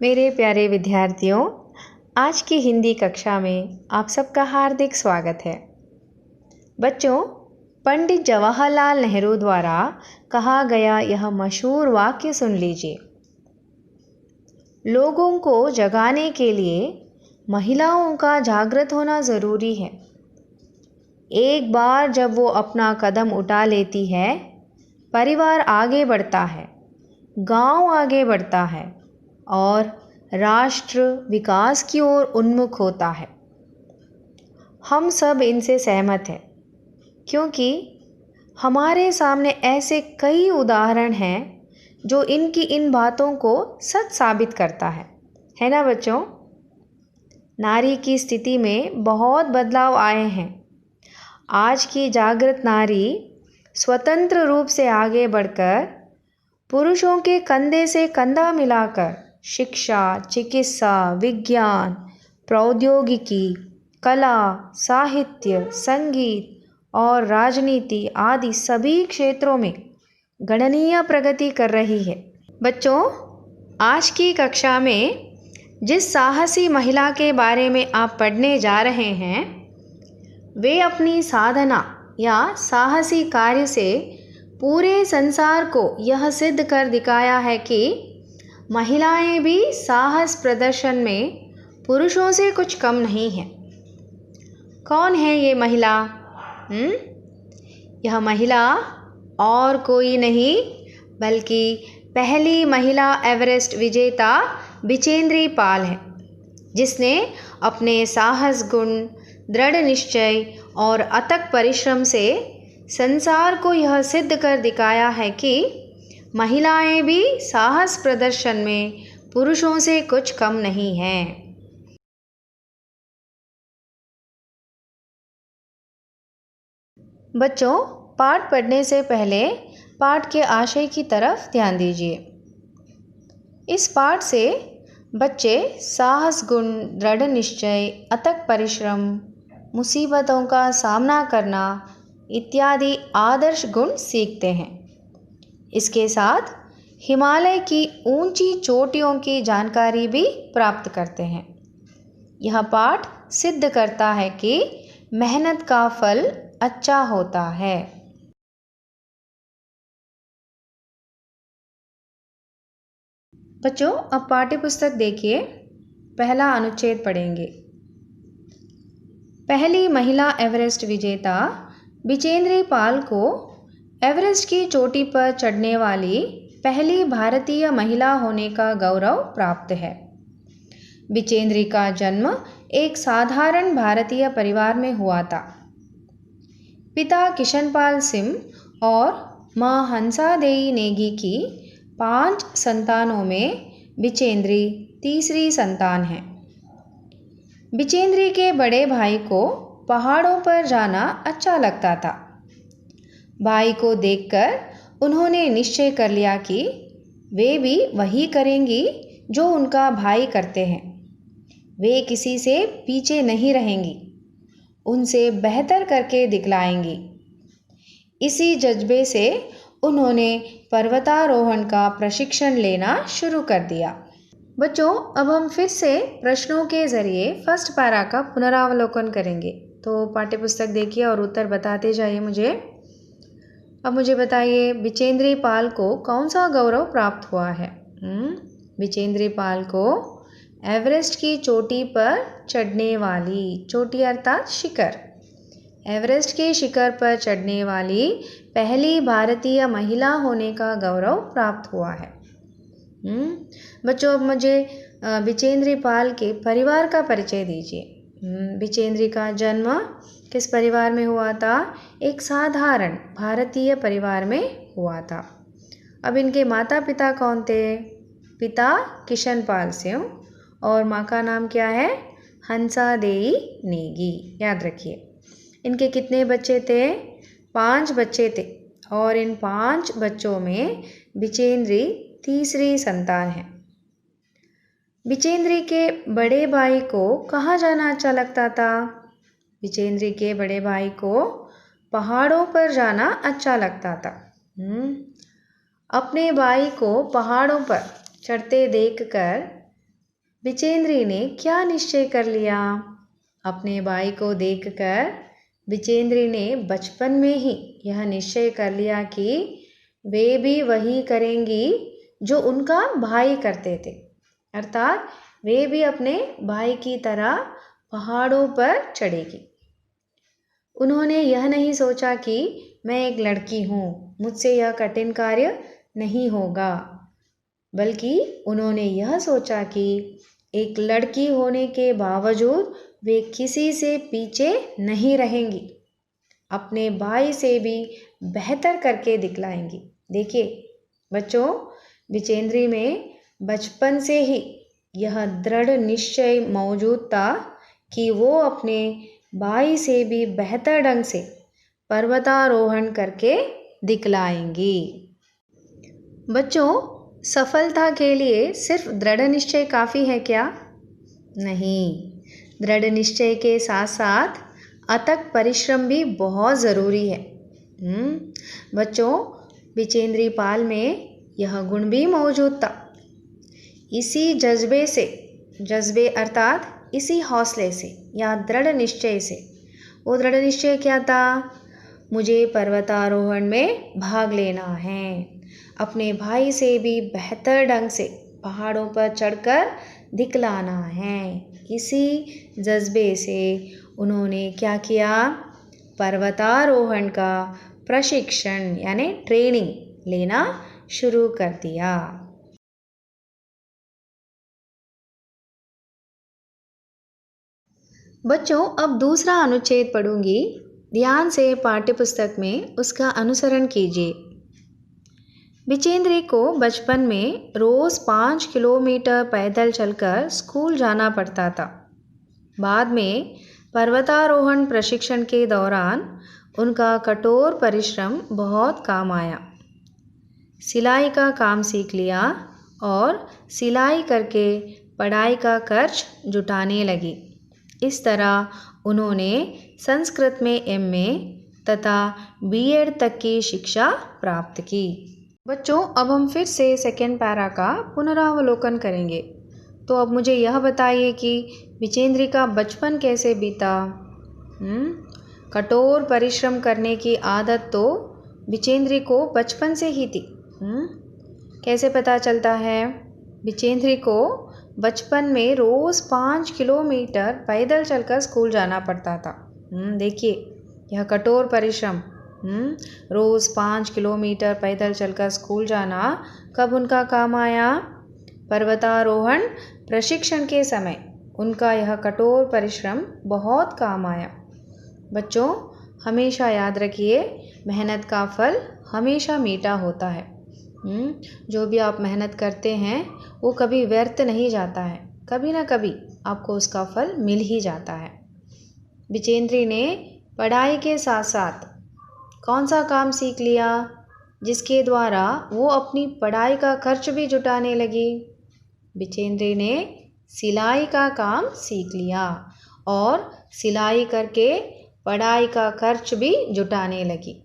मेरे प्यारे विद्यार्थियों, आज की हिंदी कक्षा में आप सबका हार्दिक स्वागत है। बच्चों, पंडित जवाहरलाल नेहरू द्वारा कहा गया यह मशहूर वाक्य सुन लीजिए। लोगों को जगाने के लिए महिलाओं का जागृत होना ज़रूरी है। एक बार जब वो अपना कदम उठा लेती है, परिवार आगे बढ़ता है, गांव आगे बढ़ता है और राष्ट्र विकास की ओर उन्मुख होता है। हम सब इनसे सहमत हैं क्योंकि हमारे सामने ऐसे कई उदाहरण हैं जो इनकी इन बातों को सच साबित करता है ना बच्चों? नारी की स्थिति में बहुत बदलाव आए हैं। आज की जागृत नारी स्वतंत्र रूप से आगे बढ़कर पुरुषों के कंधे से कंधा मिलाकर शिक्षा, चिकित्सा, विज्ञान, प्रौद्योगिकी, कला, साहित्य, संगीत और राजनीति आदि सभी क्षेत्रों में गणनीय प्रगति कर रही है। बच्चों, आज की कक्षा में जिस साहसी महिला के बारे में आप पढ़ने जा रहे हैं, वे अपनी साधना या साहसी कार्य से पूरे संसार को यह सिद्ध कर दिखाया है कि महिलाएं भी साहस प्रदर्शन में पुरुषों से कुछ कम नहीं हैं। कौन है ये महिला? यह महिला और कोई नहीं बल्कि पहली महिला एवरेस्ट विजेता बिचेंद्री पाल है, जिसने अपने साहस गुण, दृढ़ निश्चय और अथक परिश्रम से संसार को यह सिद्ध कर दिखाया है कि महिलाएं भी साहस प्रदर्शन में पुरुषों से कुछ कम नहीं हैं। बच्चों, पाठ पढ़ने से पहले पाठ के आशय की तरफ ध्यान दीजिए। इस पाठ से बच्चे साहस गुण, दृढ़ निश्चय, अथक परिश्रम, मुसीबतों का सामना करना इत्यादि आदर्श गुण सीखते हैं। इसके साथ हिमालय की ऊंची चोटियों की जानकारी भी प्राप्त करते हैं। यह पाठ सिद्ध करता है कि मेहनत का फल अच्छा होता है। बच्चों, अब पाठ्य पुस्तक देखिए। पहला अनुच्छेद पढ़ेंगे। पहली महिला एवरेस्ट विजेता बिचेंद्री पाल को एवरेस्ट की चोटी पर चढ़ने वाली पहली भारतीय महिला होने का गौरव प्राप्त है। बिचेंद्री का जन्म एक साधारण भारतीय परिवार में हुआ था। पिता किशनपाल सिंह और मां हंसादेई नेगी की 5 संतानों में बिचेंद्री तीसरी संतान है। बिचेंद्री के बड़े भाई को पहाड़ों पर जाना अच्छा लगता था। भाई को देखकर उन्होंने निश्चय कर लिया कि वे भी वही करेंगी जो उनका भाई करते हैं। वे किसी से पीछे नहीं रहेंगी, उनसे बेहतर करके दिखलाएंगी। इसी जज्बे से उन्होंने पर्वतारोहण का प्रशिक्षण लेना शुरू कर दिया। बच्चों, अब हम फिर से प्रश्नों के ज़रिए फर्स्ट पैरा का पुनरावलोकन करेंगे। तो पाठ्यपुस्तक देखिए और उत्तर बताते जाइए मुझे। अब मुझे बताइए, बिचेंद्री पाल को कौन सा गौरव प्राप्त हुआ है? बिचेंद्री पाल को एवरेस्ट की चोटी पर चढ़ने वाली, चोटी अर्थात शिखर, एवरेस्ट के शिखर पर चढ़ने वाली पहली भारतीय महिला होने का गौरव प्राप्त हुआ है। बच्चों, अब मुझे बिचेंद्री पाल के परिवार का परिचय दीजिए। बिचेंद्री का जन्म किस परिवार में हुआ था? एक साधारण भारतीय परिवार में हुआ था। अब इनके माता पिता कौन थे? पिता किशनपाल सिंह और माँ का नाम क्या है? हंसादेई नेगी। याद रखिए। इनके कितने बच्चे थे? 5 बच्चे थे और इन 5 बच्चों में बिचेंद्री तीसरी संतान है। बिचेंद्री के बड़े भाई को कहाँ जाना अच्छा लगता था? बिचेंद्री के बड़े भाई को पहाड़ों पर जाना अच्छा लगता था। अपने भाई को पहाड़ों पर चढ़ते देखकर विजेंद्री ने क्या निश्चय कर लिया? अपने भाई को देखकर विजेंद्री ने बचपन में ही यह निश्चय कर लिया कि वे भी वही करेंगी जो उनका भाई करते थे, अर्थात वे भी अपने भाई की तरह पहाड़ों पर चढ़ेगी। उन्होंने यह नहीं सोचा कि मैं एक लड़की हूँ, मुझसे यह कठिन कार्य नहीं होगा, बल्कि उन्होंने यह सोचा कि एक लड़की होने के बावजूद वे किसी से पीछे नहीं रहेंगी, अपने भाई से भी बेहतर करके दिखलाएंगी। देखिए बच्चों, विजेंद्री में बचपन से ही यह दृढ़ निश्चय मौजूद था कि वो अपने भाई से भी बेहतर ढंग से पर्वतारोहण करके दिखलाएंगी। बच्चों, सफलता के लिए सिर्फ दृढ़ निश्चय काफ़ी है क्या? नहीं, दृढ़ निश्चय के साथ साथ अथक परिश्रम भी बहुत ज़रूरी है। बच्चों, विजेंद्री पाल में यह गुण भी मौजूद था। इसी जज्बे अर्थात इसी हौसले से या दृढ़ निश्चय से, वो दृढ़ निश्चय क्या था? मुझे पर्वतारोहण में भाग लेना है, अपने भाई से भी बेहतर ढंग से पहाड़ों पर चढ़कर दिखलाना है। इसी जज्बे से उन्होंने क्या किया? पर्वतारोहण का प्रशिक्षण यानी ट्रेनिंग लेना शुरू कर दिया। बच्चों, अब दूसरा अनुच्छेद पढ़ूंगी, ध्यान से पाठ्यपुस्तक में उसका अनुसरण कीजिए। विजेंद्री को बचपन में रोज़ 5 किलोमीटर पैदल चलकर स्कूल जाना पड़ता था। बाद में पर्वतारोहण प्रशिक्षण के दौरान उनका कठोर परिश्रम बहुत काम आया। सिलाई का काम सीख लिया और सिलाई करके पढ़ाई का खर्च जुटाने लगी। इस तरह उन्होंने संस्कृत में MA तथा B.Ed तक की शिक्षा प्राप्त की। बच्चों, अब हम फिर से सेकेंड पैरा का पुनरावलोकन करेंगे। तो अब मुझे यह बताइए कि विजेंद्री का बचपन कैसे बीता? कठोर परिश्रम करने की आदत तो विजेंद्री को बचपन से ही थी। कैसे पता चलता है? विजेंद्री को बचपन में रोज़ 5 किलोमीटर पैदल चलकर स्कूल जाना पड़ता था। देखिए, यह कठोर परिश्रम, रोज़ 5 किलोमीटर पैदल चलकर स्कूल जाना कब उनका काम आया? पर्वतारोहण प्रशिक्षण के समय उनका यह कठोर परिश्रम बहुत काम आया। बच्चों, हमेशा याद रखिए, मेहनत का फल हमेशा मीठा होता है। जो भी आप मेहनत करते हैं वो कभी व्यर्थ नहीं जाता है, कभी ना कभी आपको उसका फल मिल ही जाता है। विजेंद्री ने पढ़ाई के साथ साथ कौन सा काम सीख लिया जिसके द्वारा वो अपनी पढ़ाई का खर्च भी जुटाने लगी? विजेंद्री ने सिलाई का काम सीख लिया और सिलाई करके पढ़ाई का खर्च भी जुटाने लगी।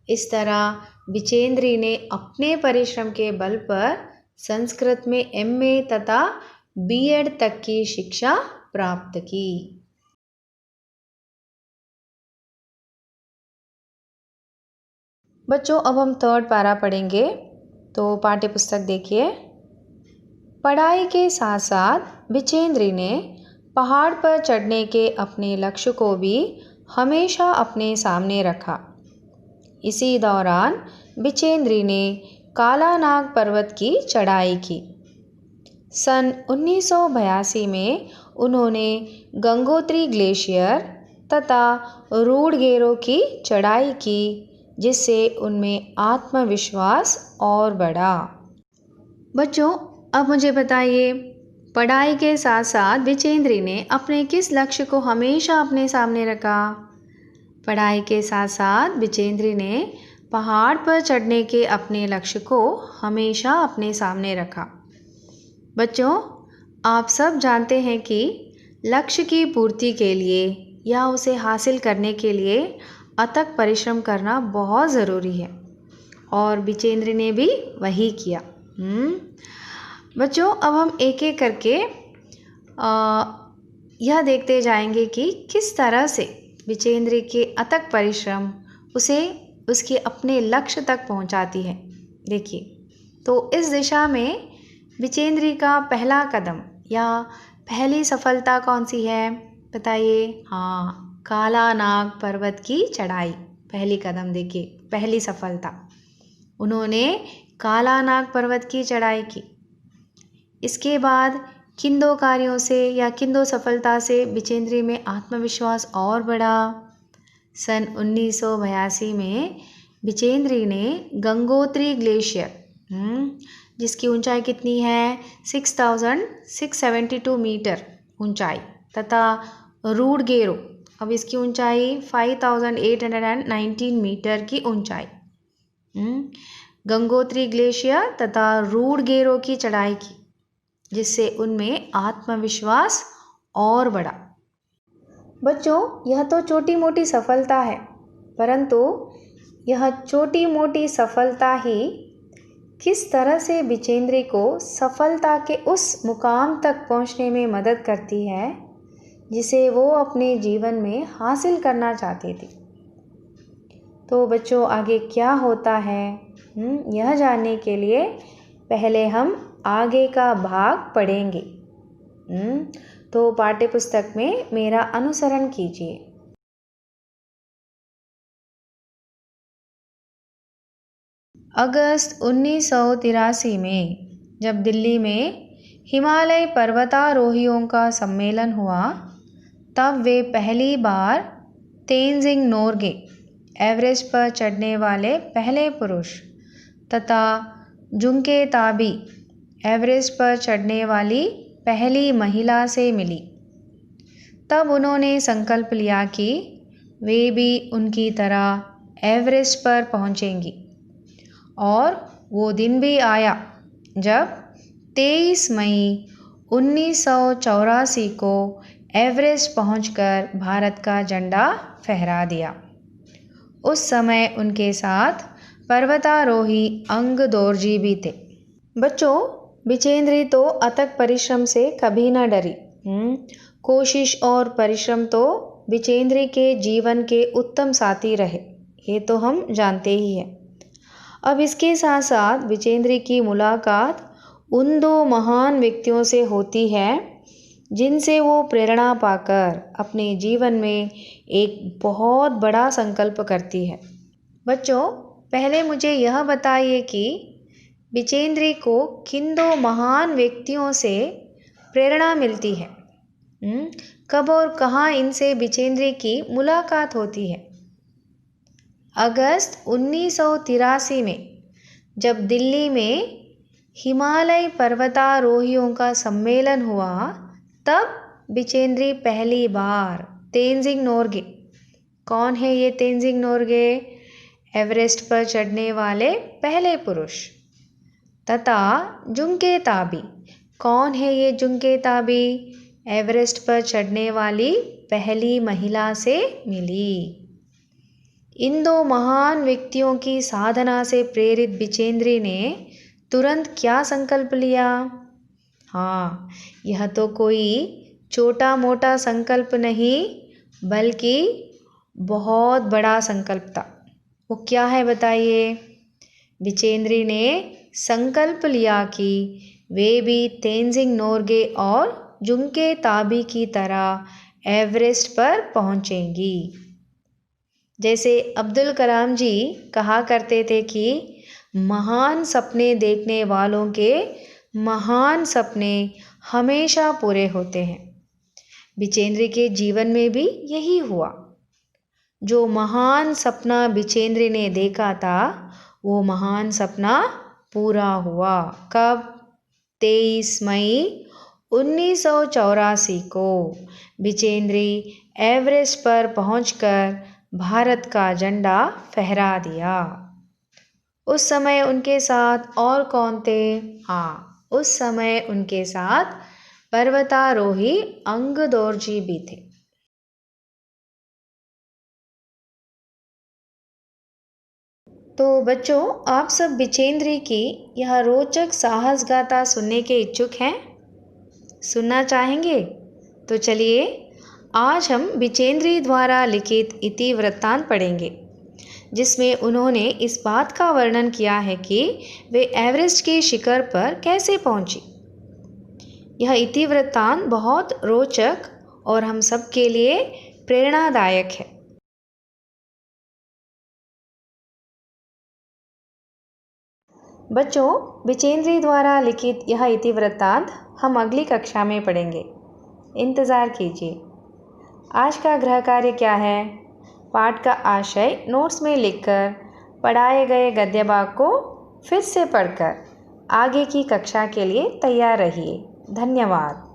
इस तरह विजेंद्री ने अपने परिश्रम के बल पर संस्कृत में MA तथा B.Ed तक की शिक्षा प्राप्त की। बच्चों, अब हम थर्ड पैरा पढ़ेंगे। तो पाठ्यपुस्तक देखिए। पढ़ाई के साथ साथ विजेंद्री ने पहाड़ पर चढ़ने के अपने लक्ष्य को भी हमेशा अपने सामने रखा। इसी दौरान विजेंद्री ने कालानाग पर्वत की चढ़ाई की। सन 1982 में उन्होंने गंगोत्री ग्लेशियर तथा रूडगेरो की चढ़ाई की, जिससे उनमें आत्मविश्वास और बढ़ा। बच्चों, अब मुझे बताइए, पढ़ाई के साथ साथ विजेंद्री ने अपने किस लक्ष्य को हमेशा अपने सामने रखा? पढ़ाई के साथ साथ विजेंद्री ने पहाड़ पर चढ़ने के अपने लक्ष्य को हमेशा अपने सामने रखा। बच्चों, आप सब जानते हैं कि लक्ष्य की पूर्ति के लिए या उसे हासिल करने के लिए अथक परिश्रम करना बहुत ज़रूरी है, और विजेंद्री ने भी वही किया। बच्चों, अब हम एक एक करके यह देखते जाएंगे कि किस तरह से विजेंद्र के अथक परिश्रम उसे उसके अपने लक्ष्य तक पहुंचाती है। देखिए, तो इस दिशा में विजेंद्र का पहला कदम या पहली सफलता कौन सी है बताइए? हाँ, काला नाग पर्वत की चढ़ाई। पहली कदम देखिए, पहली सफलता, उन्होंने काला नाग पर्वत की चढ़ाई की। इसके बाद किन दो कार्यों से या किन दो सफलता से विजेंद्र में आत्मविश्वास और बढ़ा? सन 1982 में विजेंद्र ने गंगोत्री ग्लेशियर, जिसकी ऊंचाई कितनी है 6672 मीटर ऊंचाई, तथा रूडगेरो, अब इसकी ऊंचाई 5819 मीटर की ऊंचाई, गंगोत्री ग्लेशियर तथा रूडगेरो की चढ़ाई की, जिससे उनमें आत्मविश्वास और बढ़ा। बच्चों, यह तो छोटी मोटी सफलता है, परंतु यह छोटी मोटी सफलता ही किस तरह से विजेंद्र को सफलता के उस मुकाम तक पहुंचने में मदद करती है जिसे वो अपने जीवन में हासिल करना चाहती थी। तो बच्चों, आगे क्या होता है यह जानने के लिए पहले हम आगे का भाग पढ़ेंगे। तो पाठ्यपुस्तक में मेरा अनुसरण कीजिए। अगस्त 1983 में जब दिल्ली में हिमालय पर्वतारोहियों का सम्मेलन हुआ, तब वे पहली बार तेंजिंग नोर्गे, एवरेस्ट पर चढ़ने वाले पहले पुरुष, तथा जुंके ताबी, एवरेस्ट पर चढ़ने वाली पहली महिला से मिली। तब उन्होंने संकल्प लिया कि वे भी उनकी तरह एवरेस्ट पर पहुंचेंगी। और वो दिन भी आया जब 23 मई 1984 को एवरेस्ट पहुंचकर भारत का झंडा फहरा दिया। उस समय उनके साथ पर्वतारोही अंग दोरजी भी थे। बच्चों, विजेंद्र तो अथक परिश्रम से कभी न डरी। कोशिश और परिश्रम तो विजेंद्र के जीवन के उत्तम साथी रहे, ये तो हम जानते ही हैं। अब इसके साथ साथ विजेंद्र की मुलाकात उन दो महान व्यक्तियों से होती है जिनसे वो प्रेरणा पाकर अपने जीवन में एक बहुत बड़ा संकल्प करती है। बच्चों, पहले मुझे यह बताइए कि विजेंद्र को किन दो महान व्यक्तियों से प्रेरणा मिलती है? कब और कहाँ इनसे विजेंद्र की मुलाकात होती है? अगस्त 1983 में जब दिल्ली में हिमालय पर्वतारोहियों का सम्मेलन हुआ, तब विजेंद्र पहली बार तेंजिंग नोर्गे, कौन है ये तेंजिंग नोर्गे? एवरेस्ट पर चढ़ने वाले पहले पुरुष, तथा जुंके ताबी, कौन है ये जुंके ताबी? एवरेस्ट पर चढ़ने वाली पहली महिला से मिली। इन दो महान व्यक्तियों की साधना से प्रेरित विजेंद्र ने तुरंत क्या संकल्प लिया? हाँ, यह तो कोई छोटा मोटा संकल्प नहीं, बल्कि बहुत बड़ा संकल्प था। वो क्या है बताइए? विजेंद्र ने संकल्प लिया कि वे भी तेंजिंग नोर्गे और जुंके ताबी की तरह एवरेस्ट पर पहुंचेंगी। जैसे अब्दुल कलाम जी कहा करते थे कि महान सपने देखने वालों के महान सपने हमेशा पूरे होते हैं। विजेंद्र के जीवन में भी यही हुआ। जो महान सपना विजेंद्र ने देखा था, वो महान सपना पूरा हुआ। कब? 23 मई 1984 को विजेंद्र एवरेस्ट पर पहुंचकर भारत का झंडा फहरा दिया। उस समय उनके साथ और कौन थे? हाँ, उस समय उनके साथ पर्वतारोही अंग दोरजी भी थे। तो बच्चों, आप सब विजेंद्र की यह रोचक साहस गाथा सुनने के इच्छुक हैं? सुनना चाहेंगे? तो चलिए आज हम बिचेंद्री द्वारा लिखित इतिवृत्तांत पढ़ेंगे, जिसमें उन्होंने इस बात का वर्णन किया है कि वे एवरेस्ट के शिखर पर कैसे पहुंची। यह इतिवृत्तांत बहुत रोचक और हम सब के लिए प्रेरणादायक है। बच्चों, बिचेंद्री द्वारा लिखित यह इतिवृत्तांत हम अगली कक्षा में पढ़ेंगे। इंतज़ार कीजिए। आज का गृह कार्य क्या है? पाठ का आशय नोट्स में लिखकर पढ़ाए गए गद्य भाग को फिर से पढ़कर आगे की कक्षा के लिए तैयार रहिए। धन्यवाद।